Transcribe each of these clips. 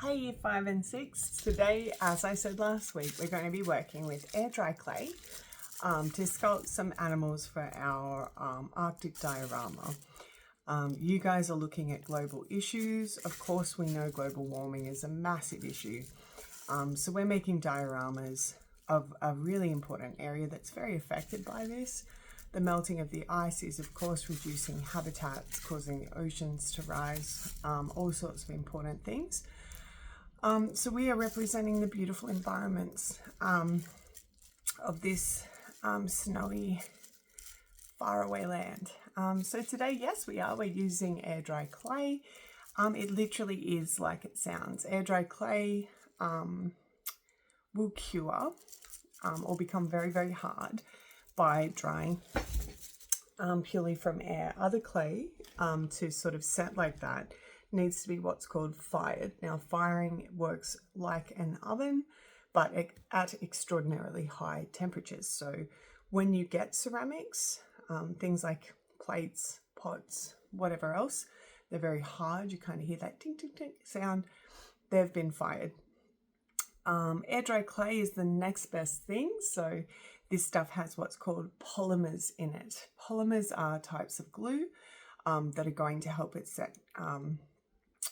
Hey Year 5 and 6, today, as I said last week, we're going to be working with air dry clay to sculpt some animals for our Arctic diorama. You guys are looking at global issues. Of course, we know global warming is a massive issue. So we're making dioramas of a really important area that's very affected by this. The melting of the ice is, of course, reducing habitats, causing the oceans to rise, all sorts of important things. So we are representing the beautiful environments of this snowy, faraway land. So today, yes, we're using air dry clay. It literally is like it sounds. Air dry clay will cure or become very, very hard by drying purely from air. Other clay to sort of set like that needs to be what's called fired. Now, firing works like an oven, but at extraordinarily high temperatures. So when you get ceramics, things like plates, pots, whatever else, they're very hard. You kind of hear that ting, ting, ting sound. They've been fired. Air dry clay is the next best thing. So this stuff has what's called polymers in it. Polymers are types of glue that are going to help it set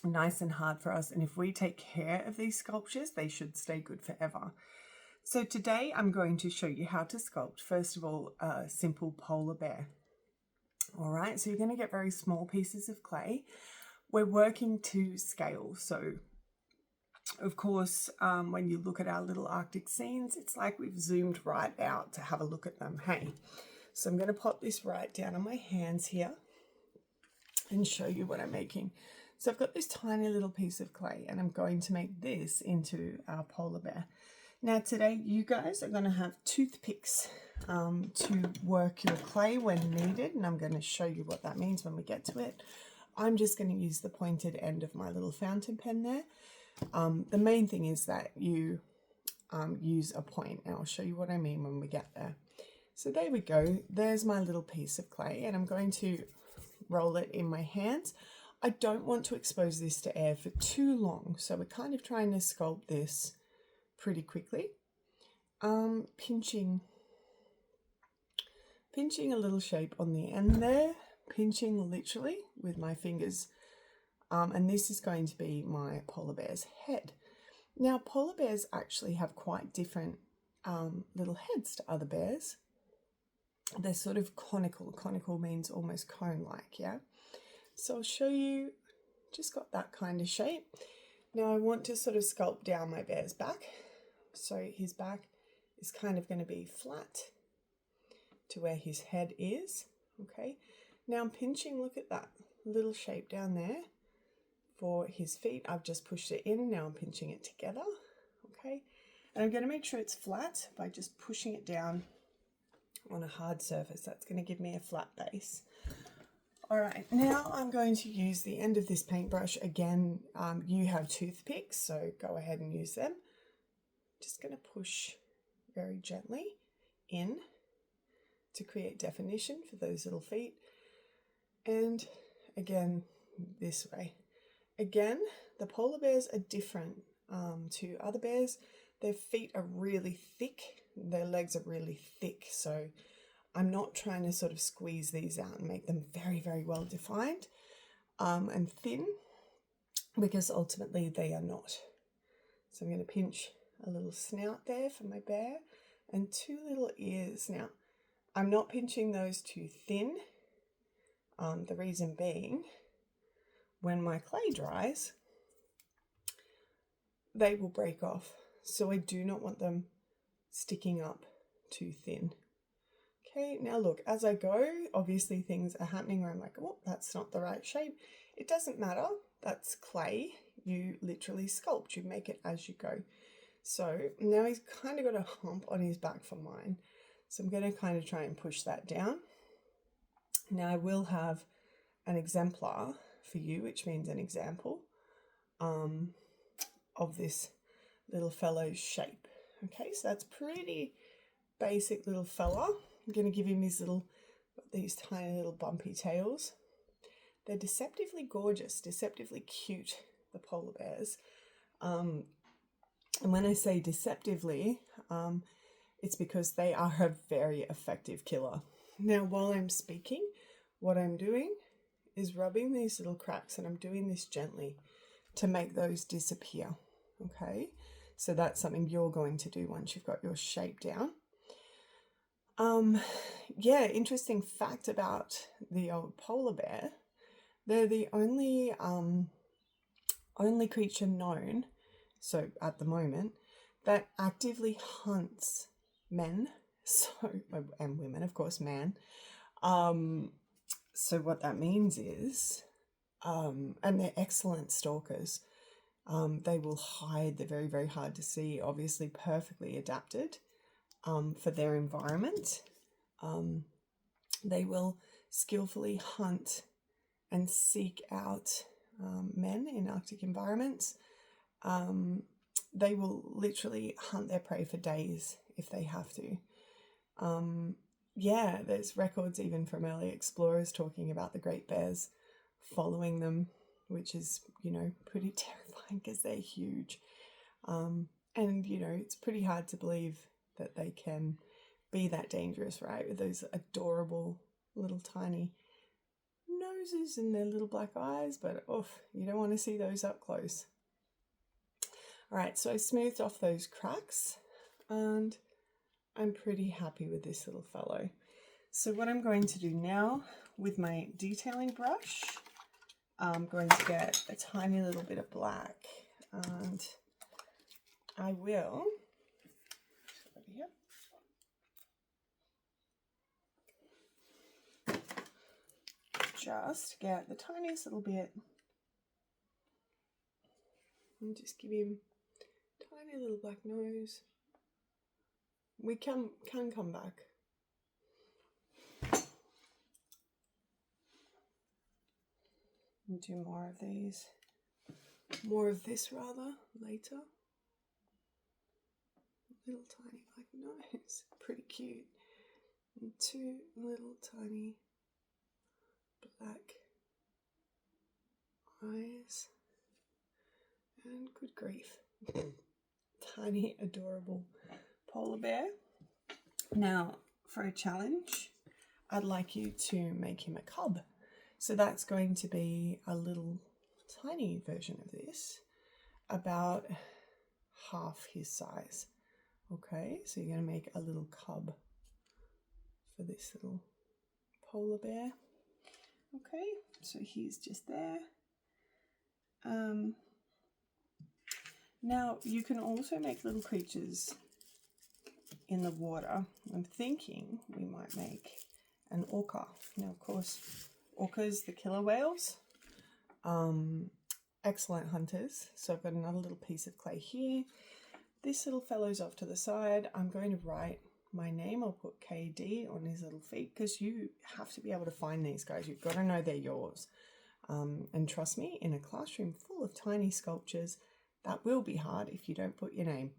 nice and hard for us. And if we take care of these sculptures, they should stay good forever. So today I'm going to show you how to sculpt, first of all, a simple polar bear. All right, so you're going to get very small pieces of clay. We're working to scale. So of course, when you look at our little Arctic scenes, it's like we've zoomed right out to have a look at them. Hey, so I'm going to pop this right down on my hands here and show you what I'm making. So I've got this tiny little piece of clay and I'm going to make this into our polar bear. Now today you guys are going to have toothpicks to work your clay when needed, and I'm going to show you what that means when we get to it. I'm just going to use the pointed end of my little fountain pen there. The main thing is that you use a point, and I'll show you what I mean when we get there. So there we go. There's my little piece of clay, and I'm going to roll it in my hands. I don't want to expose this to air for too long, so we're kind of trying to sculpt this pretty quickly. Pinching a little shape on the end there, pinching literally with my fingers. And this is going to be my polar bear's head. Now, polar bears actually have quite different little heads to other bears. They're sort of conical. Conical means almost cone-like, yeah? So I'll show you, just got that kind of shape. Now I want to sort of sculpt down my bear's back. So his back is kind of going to be flat to where his head is, okay? Now I'm pinching, look at that little shape down there. For his feet, I've just pushed it in, now I'm pinching it together, okay? And I'm going to make sure it's flat by just pushing it down on a hard surface. That's going to give me a flat base. All right, now I'm going to use the end of this paintbrush. Again, you have toothpicks, so go ahead and use them. Just going to push very gently in to create definition for those little feet. And again, this way. Again, the polar bears are different to other bears. Their feet are really thick, their legs are really thick, so I'm not trying to sort of squeeze these out and make them very, very well defined and thin, because ultimately they are not. So I'm going to pinch a little snout there for my bear and two little ears. Now, I'm not pinching those too thin. The reason being, when my clay dries, they will break off. So I do not want them sticking up too thin. Okay, now look, as I go, obviously things are happening where I'm like, oh, that's not the right shape. It doesn't matter, that's clay. You literally sculpt, you make it as you go. So now he's kind of got a hump on his back for mine. So I'm going to kind of try and push that down. Now I will have an exemplar for you, which means an example of this little fellow's shape. Okay, so that's pretty basic little fella. I'm going to give him these tiny little bumpy tails. They're deceptively gorgeous, deceptively cute, the polar bears. And when I say deceptively, it's because they are a very effective killer. Now, while I'm speaking, what I'm doing is rubbing these little cracks, and I'm doing this gently to make those disappear, okay? So that's something you're going to do once you've got your shape down. Yeah, interesting fact about the old polar bear. They're the only creature known, so at the moment, that actively hunts men, so, and women, of course, man. So what that means is, and they're excellent stalkers. They will hide. They're very, very hard to see, obviously perfectly adapted for their environment. They will skillfully hunt and seek out men in Arctic environments. They will literally hunt their prey for days if they have to. Yeah, there's records even from early explorers talking about the great bears following them, which is, pretty terrifying because they're huge. And, it's pretty hard to believe that they can be that dangerous, right? With those adorable little tiny noses and their little black eyes, but you don't want to see those up close. All right, so I smoothed off those cracks and I'm pretty happy with this little fellow. So what I'm going to do now with my detailing brush, I'm going to get a tiny little bit of black, and I will just get the tiniest little bit and just give him a tiny little black nose. We can come back. And do more of these. More of this rather later. Little tiny black nose. Pretty cute. And 2 little tiny black eyes. And good grief. Tiny, adorable polar bear. Now, for a challenge, I'd like you to make him a cub. So that's going to be a little tiny version of this, about half his size. Okay, so you're going to make a little cub for this little polar bear. Okay, so he's just there. Now, you can also make little creatures in the water. I'm thinking we might make an orca. Now, of course, orcas, the killer whales, excellent hunters. So I've got another little piece of clay here. This little fellow's off to the side. I'm going to write my name. I'll put KD on his little feet because you have to be able to find these guys. You've got to know they're yours. And trust me, in a classroom full of tiny sculptures, that will be hard if you don't put your name.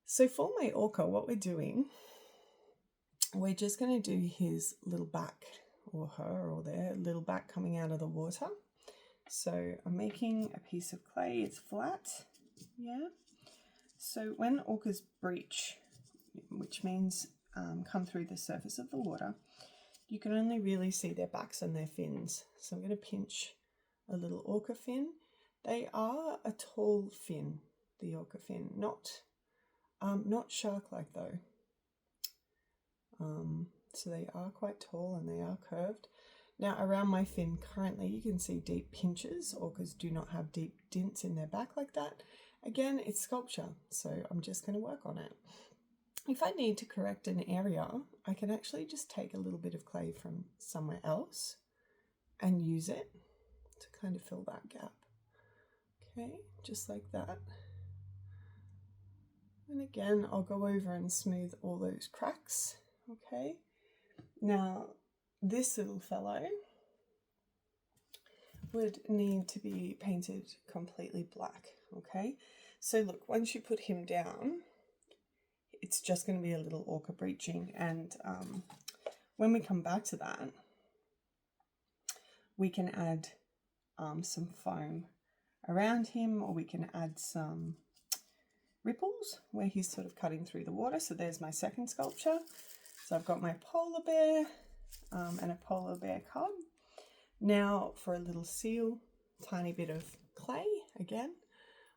So for my orca, what we're doing, we're just going to do his little back, or her or their little back coming out of the water. So I'm making a piece of clay. It's flat, yeah. So when orcas breach, which means come through the surface of the water, you can only really see their backs and their fins. So I'm going to pinch a little orca fin. They are a tall fin, the orca fin, not shark-like though. So they are quite tall and they are curved. Now around my fin currently you can see deep pinches. Orcas do not have deep dints in their back like that. Again, it's sculpture, so I'm just going to work on it. If I need to correct an area, I can actually just take a little bit of clay from somewhere else and use it to kind of fill that gap. Okay, just like that. And again, I'll go over and smooth all those cracks. Okay, now this little fellow would need to be painted completely black. Okay, so look, once you put him down, it's just going to be a little orca breaching, and when we come back to that, we can add some foam around him, or we can add some ripples where he's sort of cutting through the water. So there's my second sculpture. So I've got my polar bear and a polar bear cub. Now for a little seal, tiny bit of clay again.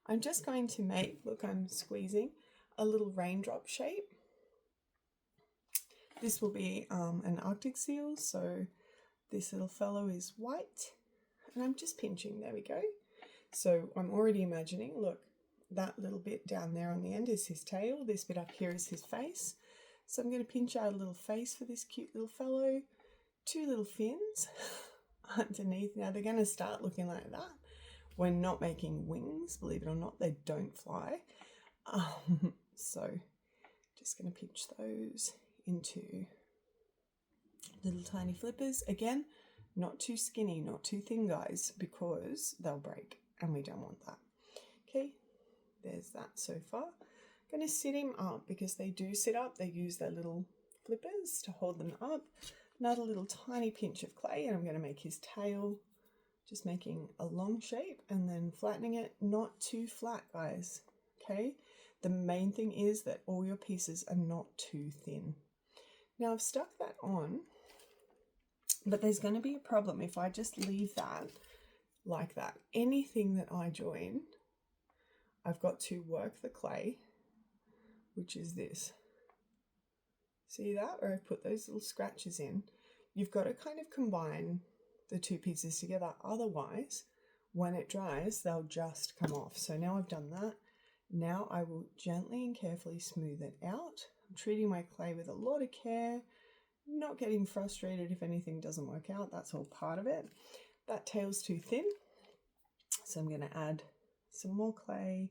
I'm just going to make, look, I'm squeezing a little raindrop shape. This will be an Arctic seal, so this little fellow is white, and I'm just pinching, there we go. So I'm already imagining, look, that little bit down there on the end is his tail, this bit up here is his face. So I'm going to pinch out a little face for this cute little fellow, 2 little fins underneath. Now they're going to start looking like that. We're not making wings, believe it or not, they don't fly. So just going to pinch those into little tiny flippers. Again, not too skinny, not too thin, guys, because they'll break and we don't want that. Okay, there's that so far. Going to sit him up because they do sit up. They use their little flippers to hold them up. Another little tiny pinch of clay, and I'm going to make his tail, just making a long shape and then flattening it, not too flat, guys. Okay, the main thing is that all your pieces are not too thin. Now I've stuck that on, but there's going to be a problem if I just leave that like that. Anything that I join, I've got to work the clay, which is this. See that? Where I've put those little scratches in. You've got to kind of combine the 2 pieces together. Otherwise, when it dries, they'll just come off. So now I've done that. Now I will gently and carefully smooth it out. I'm treating my clay with a lot of care, not getting frustrated if anything doesn't work out. That's all part of it. That tail's too thin, so I'm going to add some more clay.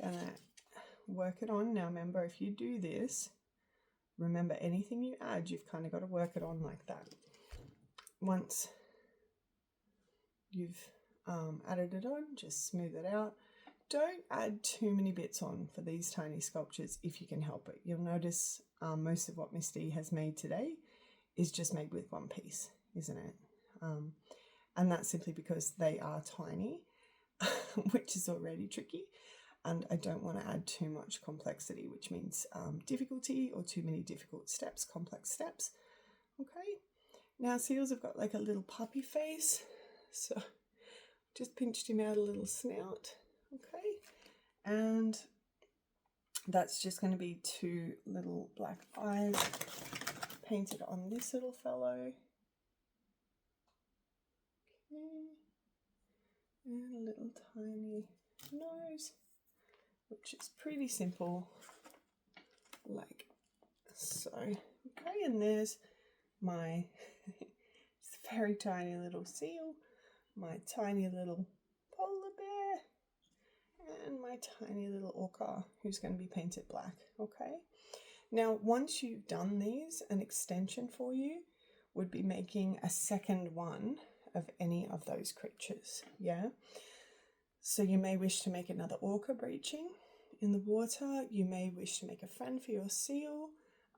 Gonna work it on. Now remember, if you do this, remember anything you add, you've kind of got to work it on like that. Once you've added it on, just smooth it out. Don't add too many bits on for these tiny sculptures if you can help it. You'll notice most of what Misty has made today is just made with 1 piece, isn't it? And that's simply because they are tiny, which is already tricky. And I don't want to add too much complexity, which means difficulty or too many difficult steps, complex steps. Okay, now seals have got like a little puppy face, so just pinched him out a little snout. Okay, and that's just going to be 2 little black eyes painted on this little fellow. Okay, and a little tiny nose, which is pretty simple, like so. Okay, and there's my very tiny little seal, my tiny little polar bear, and my tiny little orca who's going to be painted black. Okay, now once you've done these, an extension for you would be making a second one of any of those creatures. Yeah, so you may wish to make another orca breaching in the water. You may wish to make a friend for your seal.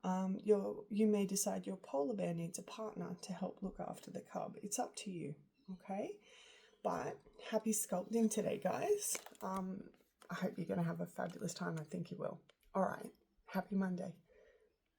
You may decide your polar bear needs a partner to help look after the cub. It's up to you, okay? But happy sculpting today, guys. I hope you're going to have a fabulous time. I think you will. All right. Happy Monday.